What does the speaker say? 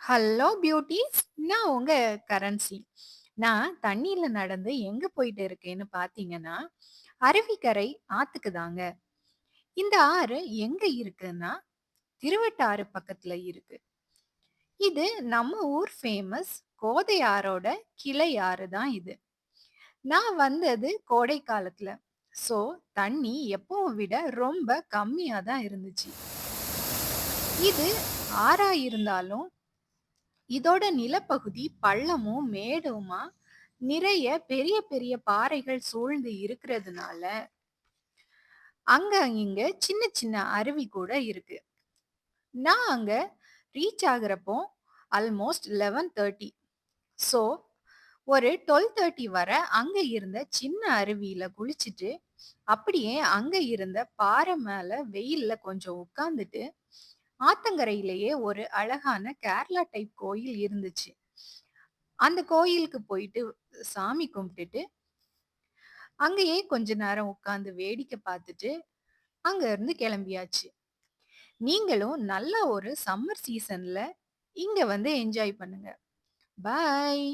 Hello பியூட்டீஸ்! நான் உங்க currency. நான் தண்ணீல நடந்து எங்க போயிட்டு இருக்கேன்னு பார்த்தீங்கன்னா, அருவிக்கரை ஆத்துக்கு தாங்க. இந்த ஆறு எங்க இருக்குன்னா, திருவட்டாறு பக்கத்துல இருக்கு. இது நம்ம ஊர் ஃபேமஸ் கோதை ஆறோட கிளை ஆறு தான் இது. நான் வந்தது கோடை காலத்துல. ஸோ தண்ணி எப்பவும் விட ரொம்ப கம்மியா தான் இருந்துச்சு. இது ஆறா இருந்தாலும் இதோட நிலப்பகுதி பள்ளமும் மேடுமா நிறைய பெரிய பெரிய பாறைகள் சூழ்ந்து இருக்கிறதுனால அங்க இங்க சின்ன சின்ன அருவி கூட இருக்கு. நான் அங்க ரீச் ஆகுறப்போ ஆல்மோஸ்ட் 11:30. ஸோ ஒரு 12:30 வர அங்க இருந்த சின்ன அருவியில குளிச்சுட்டு அப்படியே அங்க இருந்த பாறை மேல வெயில்ல கொஞ்சம் உட்கார்ந்துட்டு ஆத்தங்கரையிலேயே ஒரு அழகான கேரளா டைப் கோயில் இருந்துச்சு. அந்த கோயிலுக்கு போயிட்டு சாமி கும்பிட்டுட்டு, அங்கேயே கொஞ்ச நேரம் உட்கார்ந்து வேடிக்கை பார்த்துட்டு, அங்க இருந்து கிளம்பியாச்சு. நீங்களும் நல்ல ஒரு சம்மர் சீசன்ல இங்க வந்து என்ஜாய் பண்ணுங்க. பாய்.